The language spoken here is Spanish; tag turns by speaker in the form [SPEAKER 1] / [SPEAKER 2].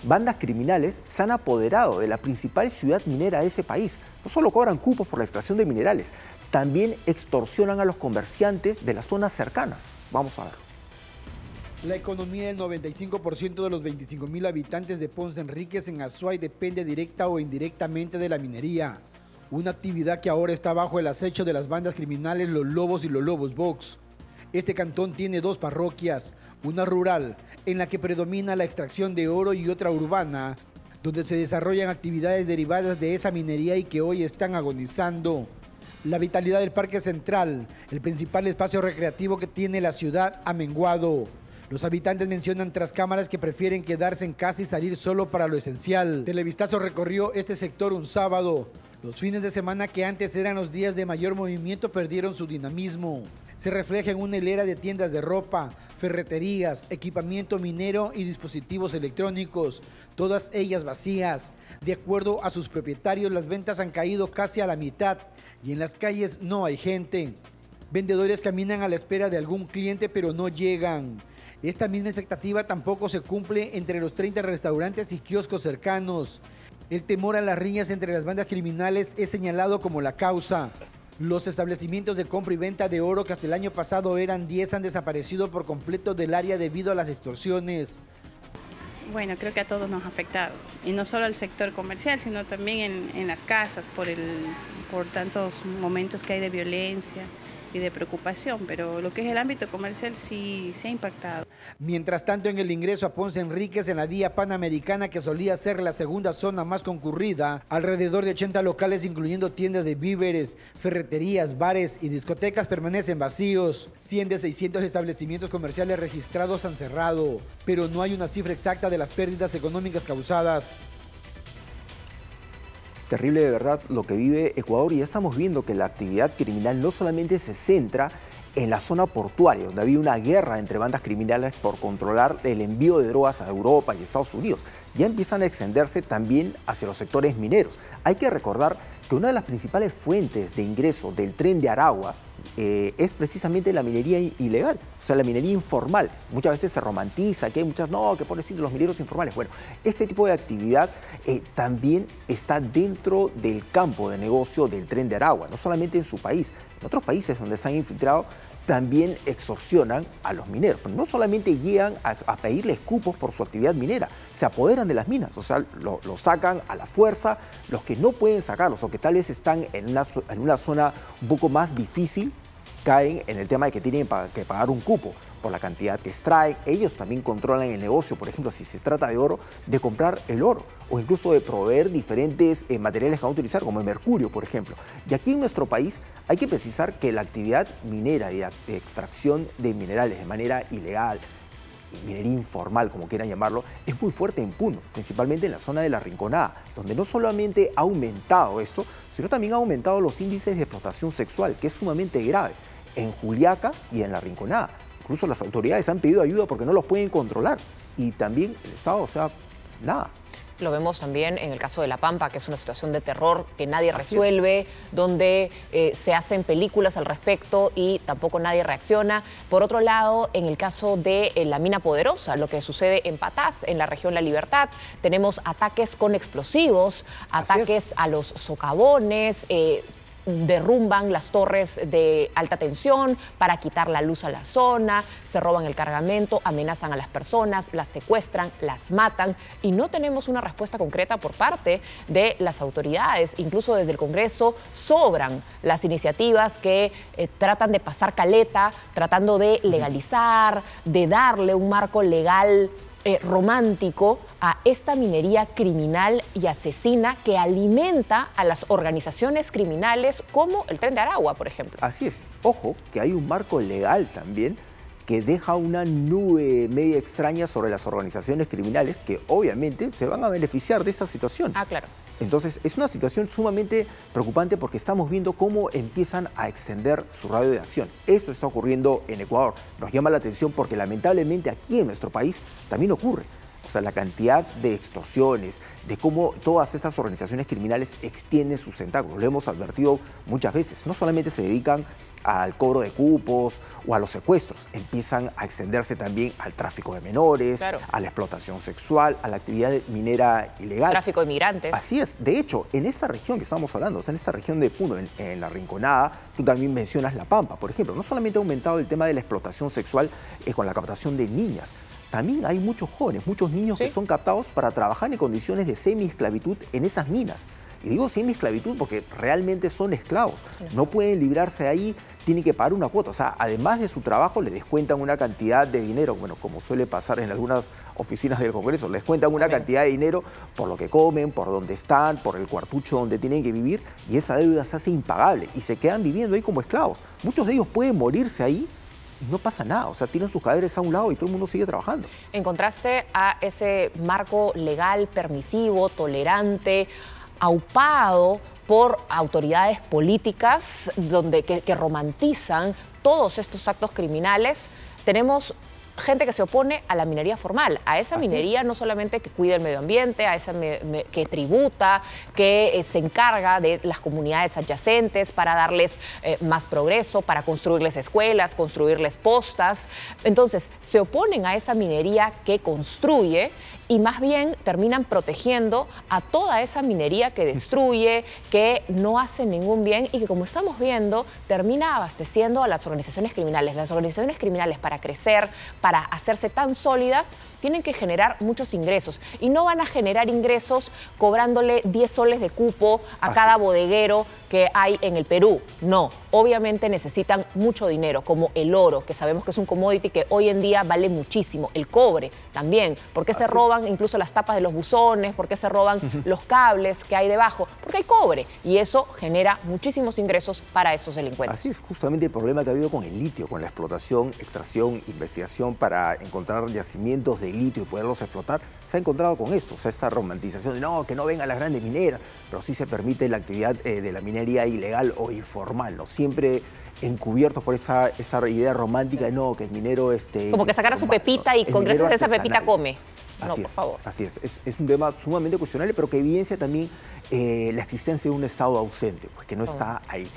[SPEAKER 1] bandas criminales se han apoderado de la principal ciudad minera de ese país. No solo cobran cupos por la extracción de minerales, también extorsionan a los comerciantes de las zonas cercanas. Vamos a ver.
[SPEAKER 2] La economía del 95% de los 25.000 habitantes de Ponce Enríquez en Azuay depende directa o indirectamente de la minería. Una actividad que ahora está bajo el acecho de las bandas criminales Los Lobos y Los Lobos Box. Este cantón tiene dos parroquias, una rural, en la que predomina la extracción de oro, y otra urbana, donde se desarrollan actividades derivadas de esa minería y que hoy están agonizando. La vitalidad del Parque Central, el principal espacio recreativo que tiene la ciudad, ha menguado. Los habitantes mencionan tras cámaras que prefieren quedarse en casa y salir solo para lo esencial. Televistazo recorrió este sector un sábado. Los fines de semana, que antes eran los días de mayor movimiento, perdieron su dinamismo. Se refleja en una hilera de tiendas de ropa, ferreterías, equipamiento minero y dispositivos electrónicos, todas ellas vacías. De acuerdo a sus propietarios, las ventas han caído casi a la mitad y en las calles no hay gente. Vendedores caminan a la espera de algún cliente, pero no llegan. Esta misma expectativa tampoco se cumple entre los 30 restaurantes y kioscos cercanos. El temor a las riñas entre las bandas criminales es señalado como la causa. Los establecimientos de compra y venta de oro, que hasta el año pasado eran 10, han desaparecido por completo del área debido a las extorsiones.
[SPEAKER 3] Bueno, creo que a todos nos ha afectado, y no solo al sector comercial, sino también en las casas, por tantos momentos que hay de violencia y de preocupación, pero lo que es el ámbito comercial sí se ha impactado.
[SPEAKER 2] Mientras tanto, en el ingreso a Ponce Enríquez, en la vía Panamericana, que solía ser la segunda zona más concurrida, alrededor de 80 locales, incluyendo tiendas de víveres, ferreterías, bares y discotecas, permanecen vacíos. 100 de 600 establecimientos comerciales registrados han cerrado, pero no hay una cifra exacta de las pérdidas económicas causadas.
[SPEAKER 1] Terrible de verdad lo que vive Ecuador, y ya estamos viendo que la actividad criminal no solamente se centra en la zona portuaria, donde había una guerra entre bandas criminales por controlar el envío de drogas a Europa y Estados Unidos. Ya empiezan a extenderse también hacia los sectores mineros. Hay que recordar que una de las principales fuentes de ingreso del Tren de Aragua es precisamente la minería ilegal, o sea, la minería informal. Muchas veces se romantiza, que hay muchas, no, que pobrecito los mineros informales. Bueno, ese tipo de actividad también está dentro del campo de negocio del Tren de Aragua, no solamente en su país, en otros países donde se han infiltrado también extorsionan a los mineros. Pero no solamente llegan a pedirles cupos por su actividad minera, se apoderan de las minas, o sea, lo sacan a la fuerza. Los que no pueden sacarlos o que tal vez están en una zona un poco más difícil, caen en el tema de que tienen que pagar un cupo por la cantidad que extraen. Ellos también controlan el negocio, por ejemplo, si se trata de oro, de comprar el oro o incluso de proveer diferentes materiales que van a utilizar, como el mercurio, por ejemplo. Y aquí en nuestro país hay que precisar que la actividad minera y de extracción de minerales de manera ilegal, minería informal, como quieran llamarlo, es muy fuerte en Puno, principalmente en la zona de La Rinconada, donde no solamente ha aumentado eso, sino también ha aumentado los índices de explotación sexual, que es sumamente grave, en Juliaca y en La Rinconada. Incluso las autoridades han pedido ayuda porque no los pueden controlar. Y también el Estado, o sea, nada.
[SPEAKER 4] Lo vemos también en el caso de La Pampa, que es una situación de terror que nadie resuelve, donde se hacen películas al respecto y tampoco nadie reacciona. Por otro lado, en el caso de la Mina Poderosa, lo que sucede en Patás, en la región La Libertad, tenemos ataques con explosivos, ataques a los socavones, derrumban las torres de alta tensión para quitar la luz a la zona, se roban el cargamento, amenazan a las personas, las secuestran, las matan, y no tenemos una respuesta concreta por parte de las autoridades. Incluso desde el Congreso sobran las iniciativas que tratan de pasar caleta, tratando de legalizar, de darle un marco legal romántico a esta minería criminal y asesina que alimenta a las organizaciones criminales como el Tren de Aragua, por ejemplo.
[SPEAKER 1] Así es. Ojo, que hay un marco legal también que deja una nube media extraña sobre las organizaciones criminales que obviamente se van a beneficiar de esa situación.
[SPEAKER 4] Ah, claro.
[SPEAKER 1] Entonces, es una situación sumamente preocupante porque estamos viendo cómo empiezan a extender su radio de acción. Esto está ocurriendo en Ecuador. Nos llama la atención porque lamentablemente aquí en nuestro país también ocurre. O sea, la cantidad de extorsiones, de cómo todas estas organizaciones criminales extienden sus tentáculos. Lo hemos advertido muchas veces. No solamente se dedican al cobro de cupos o a los secuestros, empiezan a extenderse también al tráfico de menores,
[SPEAKER 4] claro,
[SPEAKER 1] a la explotación sexual, a la actividad minera ilegal.
[SPEAKER 4] Tráfico de migrantes.
[SPEAKER 1] Así es. De hecho, en esta región que estamos hablando, o sea, en esta región de Puno, en la Rinconada, tú también mencionas La Pampa, por ejemplo. No solamente ha aumentado el tema de la explotación sexual con la captación de niñas, también hay muchos jóvenes, muchos niños que son captados para trabajar en condiciones de semi-esclavitud en esas minas. Y digo semi-esclavitud porque realmente son esclavos. No pueden librarse de ahí, tienen que pagar una cuota. O sea, además de su trabajo, le descuentan una cantidad de dinero. Bueno, como suele pasar en algunas oficinas del Congreso, les descuentan una cantidad de dinero por lo que comen, por donde están, por el cuartucho donde tienen que vivir. Y esa deuda se hace impagable y se quedan viviendo ahí como esclavos. Muchos de ellos pueden morirse ahí. No pasa nada, o sea, tienen sus cadáveres a un lado y todo el mundo sigue trabajando.
[SPEAKER 4] En contraste a ese marco legal, permisivo, tolerante, aupado por autoridades políticas que romantizan todos estos actos criminales, tenemos gente que se opone a la minería formal, a esa minería no solamente que cuida el medio ambiente, a esa que tributa, que se encarga de las comunidades adyacentes para darles más progreso, para construirles escuelas, construirles postas. Entonces, se oponen a esa minería que construye y más bien terminan protegiendo a toda esa minería que destruye, que no hace ningún bien y que, como estamos viendo, termina abasteciendo a las organizaciones criminales. Las organizaciones criminales, para crecer, para hacerse tan sólidas, tienen que generar muchos ingresos. Y no van a generar ingresos cobrándole 10 soles de cupo a cada bodeguero que hay en el Perú. No, obviamente necesitan mucho dinero, como el oro, que sabemos que es un commodity que hoy en día vale muchísimo. El cobre también. ¿Por qué se roban incluso las tapas de los buzones? ¿Por qué se roban los cables que hay debajo? Porque hay cobre y eso genera muchísimos ingresos para esos delincuentes.
[SPEAKER 1] Así es justamente el problema que ha habido con el litio, con la explotación, extracción, investigación para encontrar yacimientos de litio y poderlos explotar. Se ha encontrado con esto, o sea, esta romantización de no, que no vengan las grandes mineras, pero sí se permite la actividad de la minería ilegal o informal, ¿no? Siempre encubiertos por esa idea romántica de no, que el minero...
[SPEAKER 4] Como que sacara su pepita, ¿no? Y con gracias a esa pepita come. No, por favor.
[SPEAKER 1] Así es un tema sumamente cuestionable, pero que evidencia también la existencia de un Estado ausente, pues que no está ahí.